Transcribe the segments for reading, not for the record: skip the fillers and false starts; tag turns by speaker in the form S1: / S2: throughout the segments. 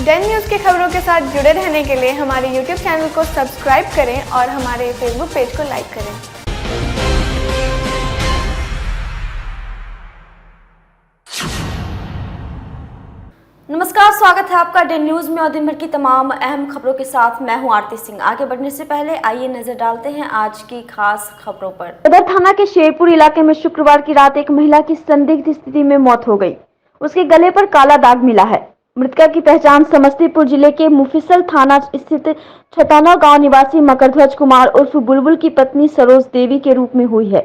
S1: Dane news की खबरों के साथ जुड़े रहने के लिए हमारे YouTube चैनल को सब्सक्राइब करें और हमारे Facebook पेज को लाइक करें।
S2: नमस्कार, स्वागत है आपका डेन न्यूज में और दिन भर की तमाम अहम खबरों के साथ मैं हूं आरती सिंह। आगे बढ़ने से पहले आइए नजर डालते हैं आज की खास खबरों पर। सदर थाना के शेरपुर इलाके में शुक्रवार की रात एक महिला की संदिग्ध स्थिति में मौत हो गई। उसके गले पर काला दाग मिला है। मृतका की पहचान समस्तीपुर जिले के मुफस्सिल थाना स्थित छतौना गांव निवासी मकरध्वज कुमार उर्फ बुलबुल की पत्नी सरोज देवी के रूप में हुई है।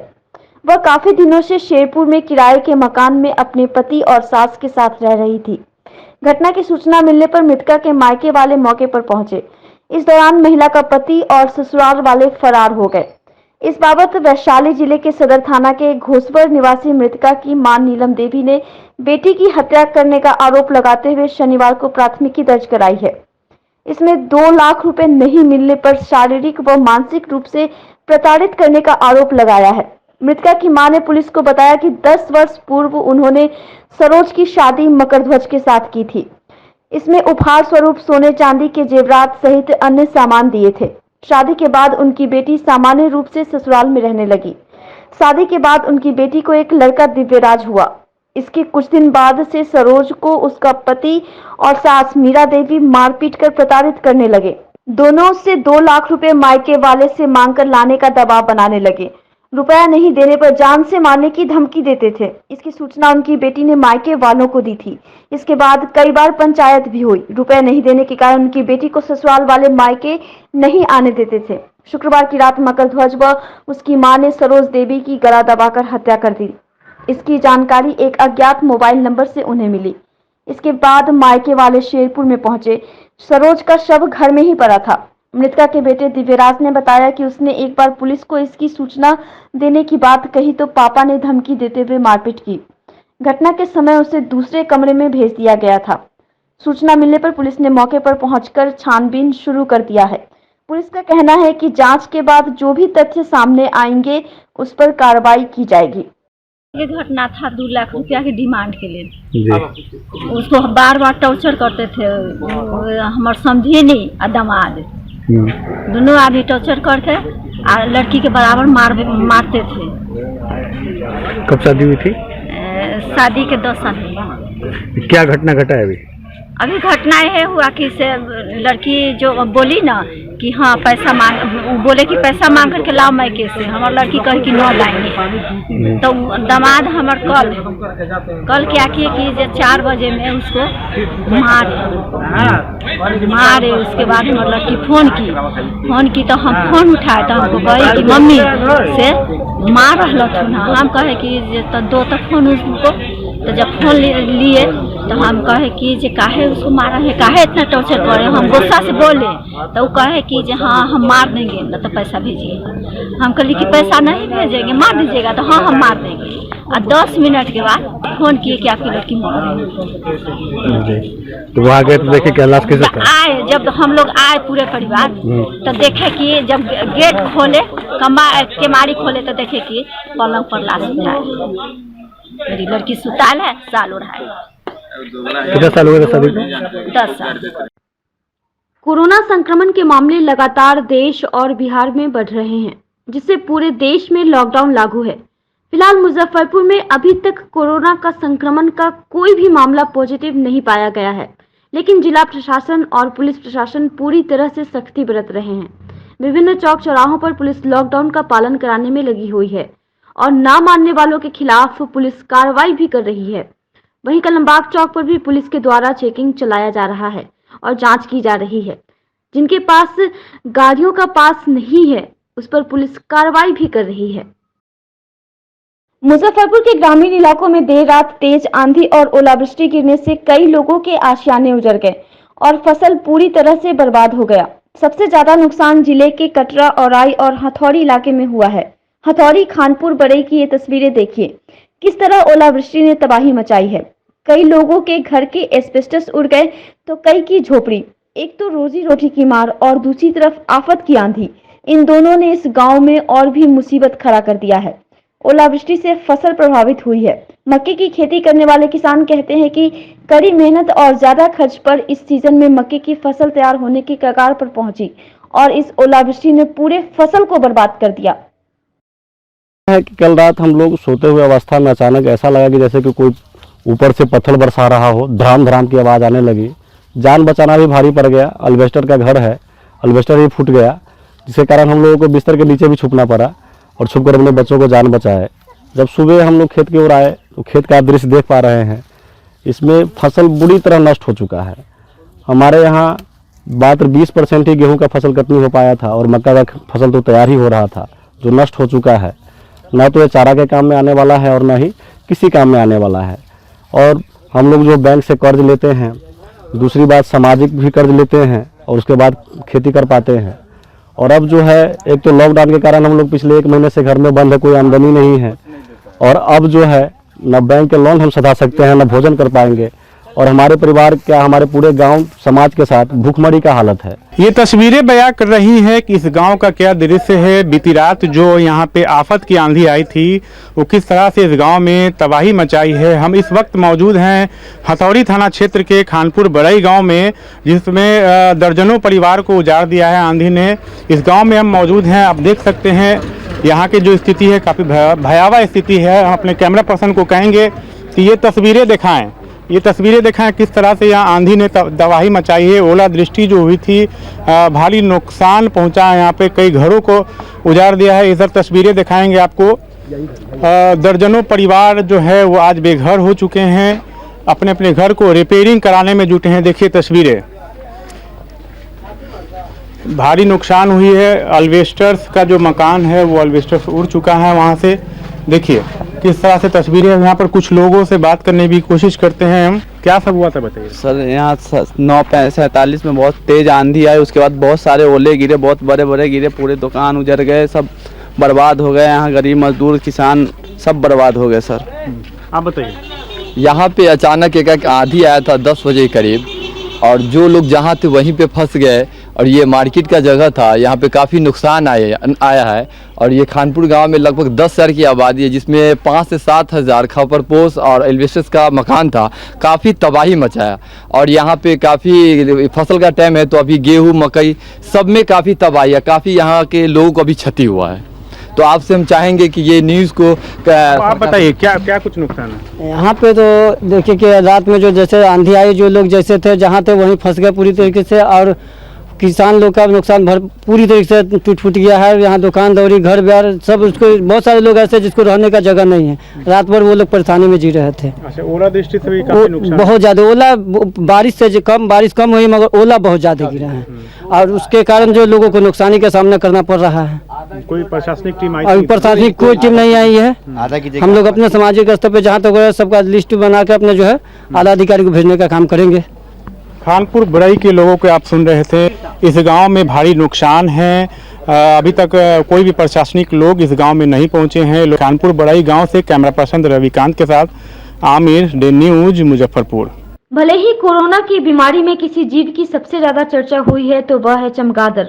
S2: वह काफी दिनों से शेरपुर में किराए के मकान में अपने पति और सास के साथ रह रही थी। घटना की सूचना मिलने पर मृतका के मायके वाले मौके पर पहुंचे। इस दौरान महिला का पति और ससुराल वाले फरार हो गए। इस बाबत वैशाली जिले के सदर थाना के घोसपर निवासी मृतका की मां नीलम देवी ने बेटी की हत्या करने का आरोप लगाते हुए शनिवार को प्राथमिकी दर्ज कराई है। इसमें 2 लाख रुपए नहीं मिलने पर शारीरिक व मानसिक रूप से प्रताड़ित करने का आरोप लगाया है। मृतका की मां ने पुलिस को बताया कि 10 वर्ष पूर्व उन्होंने सरोज की शादी मकरध्वज के साथ की थी। इसमें उपहार स्वरूप सोने चांदी के जेवरात सहित अन्य सामान दिए थे। शादी के बाद उनकी बेटी सामान्य रूप से ससुराल में रहने लगी। शादी के बाद उनकी बेटी को एक लड़का दिव्यराज हुआ। इसके कुछ दिन बाद से सरोज को उसका पति और सास मीरा देवी मारपीट कर प्रताड़ित करने लगे। दोनों से 2 लाख रुपए मायके वाले से मांगकर लाने का दबाव बनाने लगे। रुपया नहीं देने पर जान से मारने की धमकी देते थे। इसकी सूचना उनकी बेटी ने मायके वालों को दी थी। इसके बाद कई बार पंचायत भी हुई। रुपया नहीं देने के कारण उनकी बेटी को ससुराल वाले मायके नहीं आने देते थे। शुक्रवार की रात मकरध्वज व उसकी मां ने सरोज देवी की गला दबाकर हत्या कर दी। इसकी जानकारी एक अज्ञात मोबाइल नंबर से उन्हें मिली। इसके बाद मायके वाले शेरपुर में पहुंचे। सरोज का शव घर में ही पड़ा था। मृतका के बेटे दिव्यराज ने बताया कि उसने एक बार पुलिस को इसकी सूचना देने की बात कही तो पापा ने धमकी देते हुए मारपीट की। घटना के समय उसे दूसरे कमरे में भेज दिया गया था। सूचना मिलने पर पुलिस ने मौके पर पहुंचकर छानबीन शुरू कर दिया है। पुलिस का कहना है कि जांच के बाद जो भी तथ्य सामने आएंगे उस पर कार्रवाई की जाएगी।
S3: ये घटना था 2 लाख रुपया की डिमांड के लिए। उसको बार बार टॉर्चर करते थे। हमारे समझे नहीं दामाद दोनों आदमी टॉर्चर करके और लड़की के बराबर मारते थे।
S4: कब शादी हुई थी?
S3: शादी के 10 साल।
S4: क्या घटना घटा है अभी
S3: घटना ये हुआ कि से लड़की जो बोली ना कि हाँ पैसा मांग, बोले कि पैसा मांग करके लाओ मायके से। हमारी लड़की कही कि न लाएंगे। तो दामाद हमारे कल क्या किए कि 4 बजे में उसको मारे। उसके बाद हमारी लड़की फोन की तो हम फोन उठाए तो हमको कहे कि मम्मी से मार रहा ना। हम कहे कि तो 2 तक फोन उसको। तो जब फोन लिए तो हम कहे कि जे काहे उसको मारा है, काहे इतना टॉर्चर करे। हम गुस्सा से बोले तो वो कहे कि जे हाँ हम मार देंगे ना तो पैसा भेजिएगा। हम कहली कि पैसा नहीं भेजेंगे, मार दीजिएगा। तो हाँ हम मार देंगे। और 10 मिनट के बाद फोन किए कि आपकी लड़की मर गई।
S4: तो वहाँ गए तो देखे क्या लाश कैसे था?
S3: आए जब हम लोग आए पूरे परिवार तो देखे कि जब गेट खोले केमारी खोले तो देखे कि पलंग पर लाश उठाए। मेरी लड़की सुताल है, साल उड़ाए।
S4: कितना साल हुए शादी को?
S3: 10 साल।
S2: कोरोना संक्रमण के मामले लगातार देश और बिहार में बढ़ रहे हैं, जिससे पूरे देश में लॉकडाउन लागू है। फिलहाल मुजफ्फरपुर में अभी तक कोरोना का संक्रमण का कोई भी मामला पॉजिटिव नहीं पाया गया है, लेकिन जिला प्रशासन और पुलिस प्रशासन पूरी तरह से सख्ती बरत रहे हैं। विभिन्न चौक चौराहों पर पुलिस लॉकडाउन का पालन कराने में लगी हुई है और ना मानने वालों के खिलाफ पुलिस कार्रवाई भी कर रही है। वहीं कलमबाग चौक पर भी पुलिस के द्वारा चेकिंग चलाया जा रहा है और जांच की जा रही है। जिनके पास गाड़ियों का पास नहीं है उस पर पुलिस कार्रवाई भी कर रही है। मुजफ्फरपुर के ग्रामीण इलाकों में देर रात तेज आंधी और ओलावृष्टि गिरने से कई लोगों के आशियाने उजड़ गए और फसल पूरी तरह से बर्बाद हो गया। सबसे ज्यादा नुकसान जिले के कटरा, औराई और हथौड़ी इलाके में हुआ है। हथौड़ी, खानपुर, बड़ई की ये तस्वीरें देखिए, किस तरह ओलावृष्टि ने तबाही मचाई है। कई लोगों के घर के एस्बेस्टस उड़ गए तो कई की झोपड़ी। एक तो रोजी रोटी की मार और दूसरी तरफ आफत की आंधी। इन दोनों ने इस गांव में और भी मुसीबत खड़ा कर दिया है। ओलावृष्टि से फसल प्रभावित हुई है। मक्के की खेती करने वाले किसान कहते हैं कि कड़ी मेहनत और ज्यादा खर्च पर इस सीजन में मक्के की फसल तैयार होने की कगार पर पहुंची और इस ओलावृष्टि ने पूरे फसल को बर्बाद कर दिया।
S4: है कि कल रात हम लोग सोते हुए अवस्था में अचानक ऐसा लगा कि जैसे कि कोई ऊपर से पत्थर बरसा रहा हो, धड़ाम धड़ाम की आवाज़ आने लगी। जान बचाना भी भारी पड़ गया। अल्वेस्टर का घर है, अल्वेस्टर ही फूट गया, जिसके कारण हम लोगों को बिस्तर के नीचे भी छुपना पड़ा और छुपकर अपने बच्चों को जान बचाए। जब सुबह हम लोग खेत की ओर आए तो खेत का दृश्य देख पा रहे हैं, इसमें फसल बुरी तरह नष्ट हो चुका है। हमारे यहाँ मात्र 20% ही गेहूं का फसल कटनी हो पाया था और मक्का का फसल तो तैयार ही हो रहा था, जो नष्ट हो चुका है। न तो ये चारा के काम में आने वाला है और न ही किसी काम में आने वाला है। और हम लोग जो बैंक से कर्ज लेते हैं, दूसरी बात सामाजिक भी कर्ज लेते हैं और उसके बाद खेती कर पाते हैं। और अब जो है, एक तो लॉकडाउन के कारण हम लोग पिछले 1 महीने से घर में बंद है, कोई आमदनी नहीं है। और अब जो है न बैंक के लोन हम सधा सकते हैं, न भोजन कर पाएंगे और हमारे परिवार क्या हमारे पूरे गांव समाज के साथ भूखमरी का हालत है।
S5: ये तस्वीरें बयां कर रही है कि इस गांव का क्या दृश्य है। बीती रात जो यहाँ पे आफत की आंधी आई थी, वो किस तरह से इस गांव में तबाही मचाई है। हम इस वक्त मौजूद हैं हथौड़ी थाना क्षेत्र के खानपुर बड़ई गांव में, जिसमें दर्जनों परिवार को उजाड़ दिया है आंधी ने। इस गाँव में हम मौजूद हैं, आप देख सकते हैं यहाँ की जो स्थिति है काफ़ी भयावह स्थिति है। हम अपने कैमरा पर्सन को कहेंगे कि ये तस्वीरें दिखाएं किस तरह से यहाँ आंधी ने तबाही मचाई है। ओला दृष्टि जो हुई थी, भारी नुकसान पहुँचा है, यहाँ पे कई घरों को उजाड़ दिया है। इधर तस्वीरें दिखाएंगे आपको। दर्जनों परिवार जो है वो आज बेघर हो चुके हैं, अपने अपने घर को रिपेयरिंग कराने में जुटे हैं। देखिए तस्वीरें, भारी नुकसान हुई है। अल्वेस्टर्स का जो मकान है वो अल्वेस्टर्स उड़ चुका है वहाँ से। देखिए किस तरह से तस्वीरें। यहाँ पर कुछ लोगों से बात करने की कोशिश करते हैं हम। क्या सब हुआ था बताइए
S6: सर। यहाँ 9:47 में बहुत तेज आंधी आई, उसके बाद बहुत सारे ओले गिरे, बहुत बड़े बड़े गिरे, पूरे दुकान उजड़ गए, सब बर्बाद हो गए। यहाँ गरीब मजदूर किसान सब बर्बाद हो गए सर।
S5: आप बताइए।
S7: यहाँ पे अचानक एक आंधी आया था 10 बजे करीब, और जो लोग जहाँ थे वहीं पे फंस गए। और ये मार्केट का जगह था, यहाँ पे काफ़ी नुकसान आया है। और ये खानपुर गांव में लगभग 10,000 की आबादी है, जिसमें 5 से 7 हज़ार खपरपोश और एल्वेस्टर्स का मकान था। काफ़ी तबाही मचाया। और यहाँ पे काफ़ी फसल का टाइम है, तो अभी गेहूँ मकई सब में काफ़ी तबाही है, काफ़ी यहाँ के लोगों को अभी क्षति हुआ है। तो आपसे हम चाहेंगे कि ये न्यूज़ को
S5: आप बताइए क्या कुछ नुकसान है
S8: यहाँ पे। तो देखिए कि रात में जो जैसे आंधी आई, जो लोग जैसे थे जहाँ थे वहीं फंस गए पूरी तरीके से। और किसान लोग का नुकसान पूरी तरीके से टूट फूट गया है। यहाँ दुकान दौरी घर बार सब, उसको बहुत सारे लोग ऐसे जिसको रहने का जगह नहीं है। रात भर वो लोग परेशानी में जी रहे थे।
S5: अच्छा, ओला दृष्टि से भी काफी नुकसान,
S8: बहुत ज़्यादा ओला, बारिश से कम, बारिश कम हुई मगर ओला बहुत ज़्यादा गिरा है। और उसके कारण जो लोगों को नुकसानी का सामना करना पड़ रहा है।
S5: कोई प्रशासनिक टीम आई?
S8: अभी प्रशासनिक कोई टीम नहीं आई है। हम लोग अपने सामाजिक स्तर पे जहाँ तक सबका लिस्ट बना के अपने जो है आला अधिकारी को भेजने का काम करेंगे।
S5: खानपुर बड़ई के लोगों को आप सुन रहे थे। इस गांव में भारी नुकसान है। अभी तक कोई भी प्रशासनिक लोग इस गांव में नहीं पहुंचे हैं। खानपुर बड़ई गांव से कैमरा पर्सन रविकांत के साथ आमिर, डे न्यूज, मुजफ्फरपुर।
S2: भले ही कोरोना की बीमारी में किसी जीव की सबसे ज्यादा चर्चा हुई है तो वह है चमगादड़।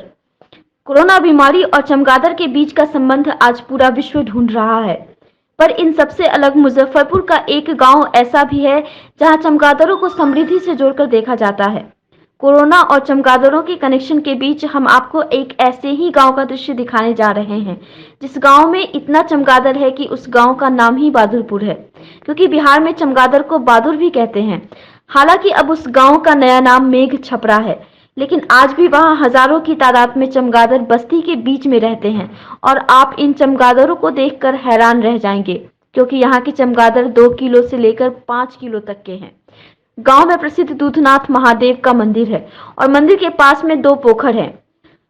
S2: कोरोना बीमारी और चमगादड़ के बीच का संबंध आज पूरा विश्व ढूंढ रहा है, पर इन सबसे अलग मुजफ्फरपुर का एक गांव ऐसा भी है जहां चमगादड़ों को समृद्धि से जोड़कर देखा जाता है। कोरोना और चमगादड़ों के कनेक्शन के बीच हम आपको एक ऐसे ही गांव का दृश्य दिखाने जा रहे हैं, जिस गांव में इतना चमगादड़ है कि उस गांव का नाम ही बहादुरपुर है, क्योंकि बिहार में चमगादड़ को बहादुर भी कहते हैं। हालांकि अब उस गांव का नया नाम मेघ छपरा है, लेकिन आज भी वहां हजारों की तादाद में चमगादड़ बस्ती के बीच में रहते हैं और आप इन चमगादड़ों को देखकर हैरान रह जाएंगे, क्योंकि यहाँ के चमगादड़ 2 किलो से लेकर 5 किलो तक के हैं। गांव में प्रसिद्ध दूधनाथ महादेव का मंदिर है और मंदिर के पास में 2 पोखर हैं।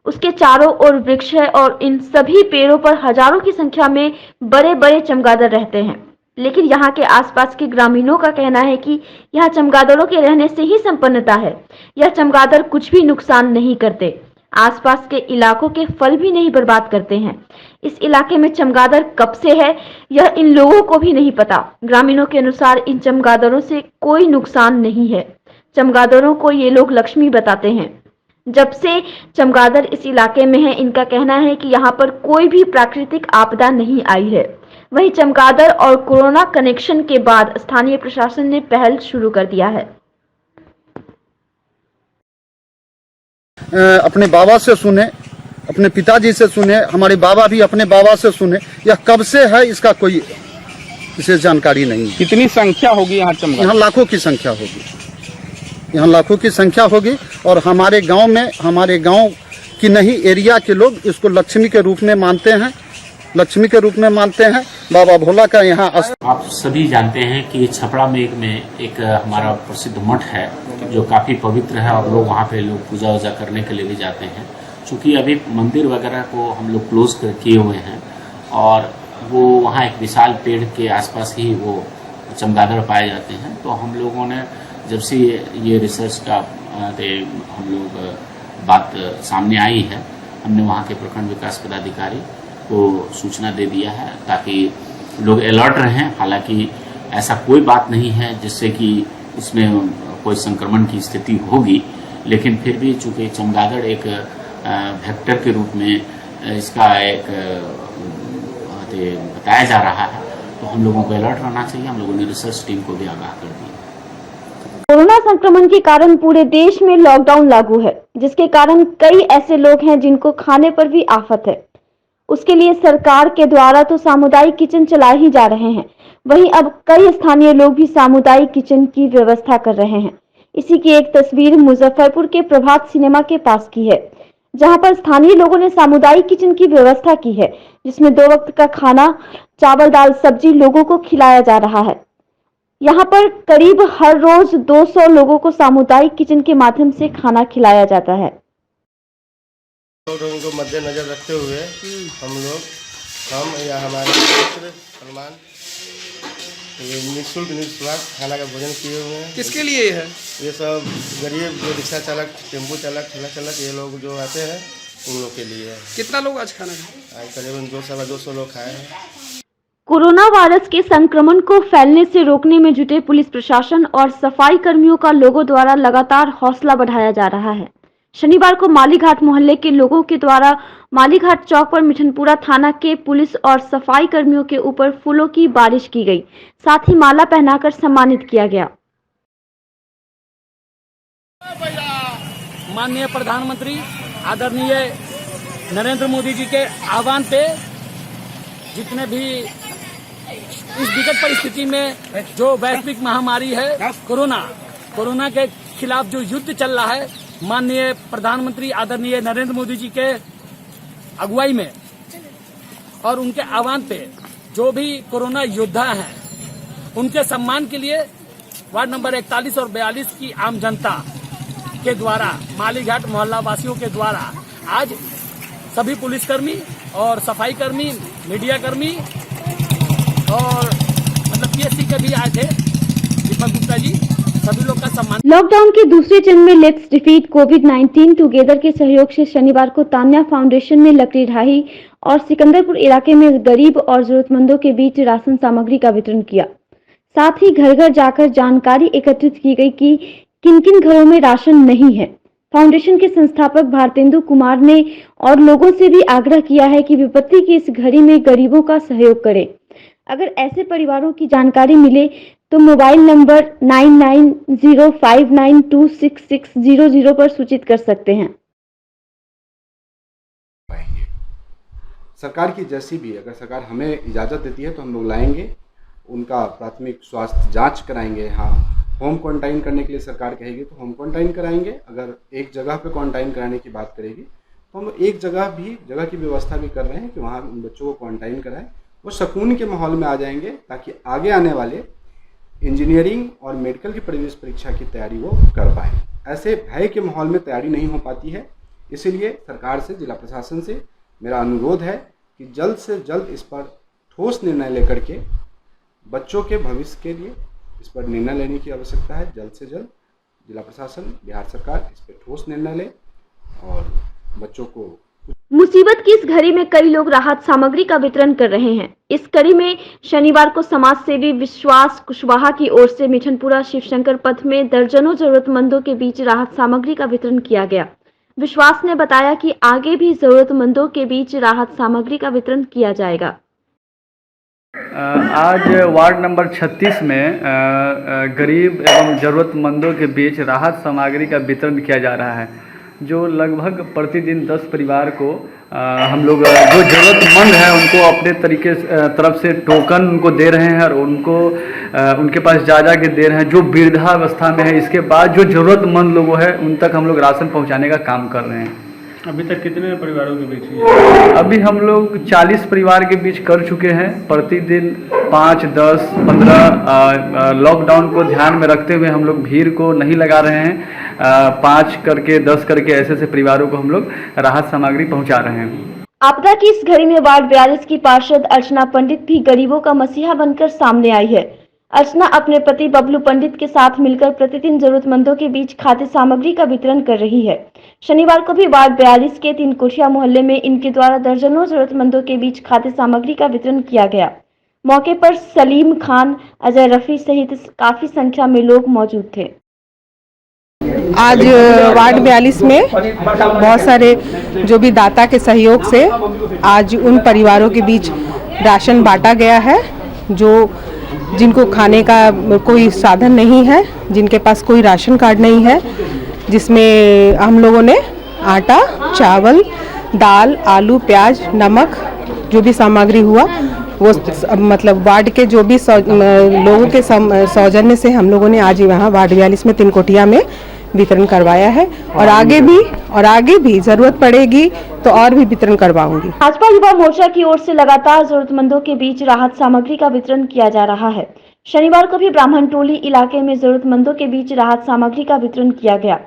S2: उसके चारों ओर वृक्ष है और इन सभी पेड़ों पर हजारों की संख्या में बड़े बड़े चमगादड़ रहते हैं। लेकिन यहाँ के आसपास के ग्रामीणों का कहना है कि यहाँ चमगादड़ों के रहने से ही संपन्नता है। यह चमगादड़ कुछ भी नुकसान नहीं करते, आसपास के इलाकों के फल भी नहीं बर्बाद करते हैं। इस इलाके में चमगादड़ कब से है यह इन लोगों को भी नहीं पता। ग्रामीणों के अनुसार इन चमगादड़ों से कोई नुकसान नहीं है। चमगादड़ों को ये लोग लक्ष्मी बताते हैं। जब से चमगादड़ इस इलाके में है, इनका कहना है कि यहाँ पर कोई भी प्राकृतिक आपदा नहीं आई है। वहीं चमगादड़ और कोरोना कनेक्शन के बाद स्थानीय प्रशासन ने पहल शुरू कर दिया है।
S9: अपने बाबा से सुने, अपने पिताजी से सुने, हमारे बाबा भी अपने बाबा से सुने। यह कब से है इसका कोई विशेष जानकारी नहीं है।
S5: कितनी संख्या होगी यहाँ चमगादड़?
S9: यहाँ लाखों की संख्या होगी, यहाँ लाखों की संख्या होगी। और हमारे गांव में, हमारे गांव की नहीं एरिया के लोग इसको लक्ष्मी के रूप में मानते हैं, लक्ष्मी के रूप में मानते हैं। बाबा भोला का यहाँ
S10: आप सभी जानते हैं कि छपरा में एक हमारा प्रसिद्ध मठ है जो काफ़ी पवित्र है और लोग वहाँ पे पूजा वूजा करने के लिए भी जाते हैं। चूँकि अभी मंदिर वगैरह को हम लोग क्लोज किए हुए हैं और वो वहाँ एक विशाल पेड़ के आसपास ही वो चमगादड़ पाए जाते हैं, तो हम लोगों ने जब से ये रिसर्च का हम लोग बात सामने आई है, हमने वहाँ के प्रखंड विकास पदाधिकारी को सूचना दे दिया है ताकि लोग अलर्ट रहें। हालांकि ऐसा कोई बात नहीं है जिससे कि इसमें कोई संक्रमण की स्थिति होगी, लेकिन फिर भी चूंकि चमगादड़ एक वेक्टर के रूप में इसका एक बताया जा रहा है, तो हम लोगों को अलर्ट रहना चाहिए। हम लोगों ने रिसर्च टीम को भी आगाह कर दिया।
S2: कोरोना संक्रमण के कारण पूरे देश में लॉकडाउन लागू है, जिसके कारण कई ऐसे लोग हैं जिनको खाने पर भी आफत है। उसके लिए सरकार के द्वारा तो सामुदायिक किचन चलाए ही जा रहे हैं, वहीं अब कई स्थानीय लोग भी सामुदायिक किचन की व्यवस्था कर रहे हैं। इसी की एक तस्वीर मुजफ्फरपुर के प्रभात सिनेमा के पास की है, जहां पर स्थानीय लोगों ने सामुदायिक किचन की व्यवस्था की है, जिसमें 2 वक्त का खाना, चावल दाल सब्जी लोगों को खिलाया जा रहा है। यहाँ पर करीब हर रोज 200 लोगों को सामुदायिक किचन के माध्यम से खाना खिलाया जाता है।
S11: लोगों को मद्देनजर रखते हुए हम या हमारे मित्र सलमान निःशुल्क निस्वार्थ खाना का भोजन किए हुए हैं।
S12: किसके लिए है?
S11: ये सब गरीब जो रिक्शा चालक, टेम्पो चालक, ठेला चालक, ये लोग जो आते हैं उन लोग के लिए है।
S12: कितना लोग आज खाना खाए?
S11: आज करीबन 200 लोग खाए हैं।
S2: कोरोना वायरस के संक्रमण को फैलने से रोकने में जुटे पुलिस प्रशासन और सफाई कर्मियों का लोगों द्वारा लगातार हौसला बढ़ाया जा रहा है। शनिवार को मालीघाट मोहल्ले के लोगों के द्वारा मालीघाट चौक पर मिठनपुरा थाना के पुलिस और सफाई कर्मियों के ऊपर फूलों की बारिश की गई, साथ ही माला पहनाकर सम्मानित किया गया।
S13: माननीय प्रधानमंत्री आदरणीय नरेंद्र मोदी जी के आह्वान पे जितने भी इस विकट परिस्थिति में जो वैश्विक महामारी है कोरोना के खिलाफ जो युद्ध चल रहा है, माननीय प्रधानमंत्री आदरणीय नरेंद्र मोदी जी के अगुवाई में और उनके आह्वान पे जो भी कोरोना योद्धा हैं उनके सम्मान के लिए वार्ड नंबर 41 और 42 की आम जनता के द्वारा, मालीघाट मोहल्ला वासियों के द्वारा आज सभी पुलिसकर्मी और सफाई कर्मी, मीडिया कर्मी और पीएससी के भी आए थे, दीपक गुप्ता जी, सभी लोग का सम्मान।
S2: लॉकडाउन के दूसरे चरण में लेट्स डिफीट कोविड-19 टुगेदर के सहयोग से शनिवार को तान्या फाउंडेशन ने लकड़ीढाही और सिकंदरपुर इलाके में गरीब और जरूरतमंदों के बीच राशन सामग्री का वितरण किया। साथ ही घर घर जाकर जानकारी एकत्रित की गई कि किन किन घरों में राशन नहीं है। फाउंडेशन के संस्थापक भारतेंदु कुमार ने और लोगों से भी आग्रह किया है कि विपत्ति की इस घड़ी में गरीबों का सहयोग करें। अगर ऐसे परिवारों की जानकारी मिले तो मोबाइल नंबर 9905926600 पर सूचित कर सकते हैं।
S14: सरकार की जैसी भी, अगर सरकार हमें इजाज़त देती है तो हम लोग लाएंगे, उनका प्राथमिक स्वास्थ्य जांच कराएंगे। हाँ, होम क्वारंटाइन करने के लिए सरकार कहेगी तो होम क्वारंटाइन कराएंगे। अगर एक जगह पे क्वारंटाइन कराने की बात करेगी तो हम एक जगह की व्यवस्था भी कर रहे हैं कि वहाँ उन बच्चों को क्वारंटाइन कराएं। वो सुकून के माहौल में आ जाएंगे ताकि आगे आने वाले इंजीनियरिंग और मेडिकल की प्रवेश परीक्षा की तैयारी वो कर पाएँ। ऐसे भय के माहौल में तैयारी नहीं हो पाती है, इसीलिए सरकार से, जिला प्रशासन से मेरा अनुरोध है कि जल्द से जल्द इस पर ठोस निर्णय लेकर के बच्चों के भविष्य के लिए इस पर निर्णय लेने की आवश्यकता है। जल्द से जल्द जिला प्रशासन, बिहार सरकार इस पर ठोस निर्णय ले और बच्चों को।
S2: मुसीबत की इस घड़ी में कई लोग राहत सामग्री का वितरण कर रहे हैं। इस कड़ी में शनिवार को समाज सेवी विश्वास कुशवाहा की ओर से मिठनपुरा शिवशंकर पथ में दर्जनों जरूरतमंदों के बीच राहत सामग्री का वितरण किया गया। विश्वास ने बताया कि आगे भी जरूरतमंदों के बीच राहत सामग्री का वितरण किया जाएगा।
S15: आज वार्ड नंबर 36 में गरीब एवं ज़रूरतमंदों के बीच राहत सामग्री का वितरण किया जा रहा है, जो लगभग प्रतिदिन 10 परिवार को हम लोग जो ज़रूरतमंद है उनको अपने तरीके तरफ से टोकन उनको दे रहे हैं और उनको उनके पास जा के दे रहे हैं जो वृद्धावस्था में है। इसके बाद जो ज़रूरतमंद लोग हैं उन तक हम लोग राशन पहुंचाने का काम कर रहे हैं।
S5: अभी तक कितने परिवारों के बीच हुई?
S15: अभी हम लोग 40 परिवार के बीच कर चुके हैं। प्रतिदिन 5, 10, 15 लॉकडाउन को ध्यान में रखते हुए हम लोग भीड़ को नहीं लगा रहे हैं। 5 करके 10 करके ऐसे परिवारों को हम लोग राहत सामग्री पहुंचा रहे हैं।
S2: आपदा की इस घड़ी में वार्ड 42 की पार्षद अर्चना पंडित भी गरीबों का मसीहा बनकर सामने आई है। अर्चना अपने पति बबलू पंडित के साथ मिलकर प्रतिदिन जरूरतमंदों के बीच खाद्य सामग्री का वितरण कर रही है। शनिवार को भी वार्ड 42 के 3 कोठिया मोहल्ले में इनके द्वारा दर्जनों जरूरतमंदों के बीच खाद्य सामग्री का वितरण किया गया। मौके पर सलीम खान, अजय रफी सहित काफी संख्या में लोग मौजूद थे।
S16: आज वार्ड 42 में बहुत सारे जो भी दाता के सहयोग से आज उन परिवारों के बीच राशन बांटा गया है जो जिनको खाने का कोई साधन नहीं है, जिनके पास कोई राशन कार्ड नहीं है, जिसमें हम लोगों ने आटा, चावल, दाल, आलू, प्याज, नमक जो भी सामग्री हुआ वो मतलब वार्ड के जो भी लोगों के सौजन्य से हम लोगों ने आज यहाँ वार्ड 42 में 3 कोठिया में वितरण करवाया है और आगे भी जरूरत पड़ेगी तो और भी वितरण करवाऊंगी।
S2: भाजपा युवा मोर्चा की ओर से लगातार जरूरतमंदों के बीच राहत सामग्री का वितरण किया जा रहा है। शनिवार को भी ब्राह्मण टोली इलाके में जरूरतमंदों के बीच राहत सामग्री का वितरण किया गया।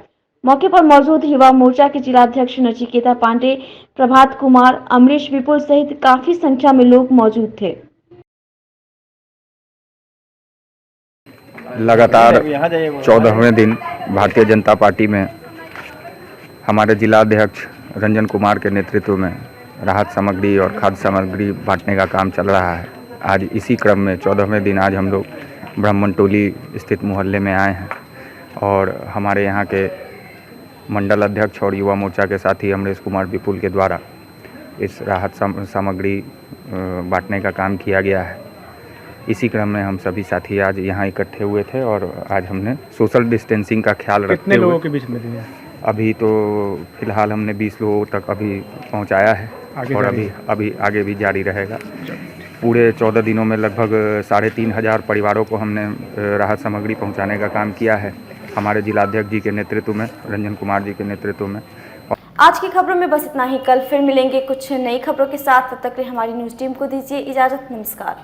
S2: मौके पर मौजूद युवा मोर्चा के जिलाध्यक्ष नचिकेता पांडे, प्रभात कुमार, अमरीश विपुल सहित काफी संख्या में लोग मौजूद थे।
S17: लगातार 14वें दिन भारतीय जनता पार्टी में हमारे जिलाध्यक्ष रंजन कुमार के नेतृत्व में राहत सामग्री और खाद्य सामग्री बांटने का काम चल रहा है। आज इसी क्रम में 14वें दिन आज हम लोग ब्राह्मण टोली स्थित मोहल्ले में आए हैं और हमारे यहाँ के मंडल अध्यक्ष और युवा मोर्चा के साथी अमरीश कुमार विपुल के द्वारा इस राहत सामग्री बांटने का काम किया गया है। इसी क्रम में हम सभी साथी आज यहाँ इकट्ठे हुए थे और आज हमने सोशल डिस्टेंसिंग का ख्याल रखते हुए
S5: कितने लोगों के बीच में दिया?
S17: अभी तो फिलहाल हमने 20 लोगों तक अभी पहुँचाया है और अभी आगे भी जारी रहेगा। पूरे 14 दिनों में लगभग 3500 परिवारों को हमने राहत सामग्री पहुँचाने का काम किया है हमारे जिलाध्यक्ष जी के नेतृत्व में, रंजन कुमार जी के नेतृत्व में।
S2: आज की खबरों में बस इतना ही। कल फिर मिलेंगे कुछ नई खबरों के साथ। तब तक के लिए हमारी न्यूज़ टीम को दीजिए इजाज़त। नमस्कार।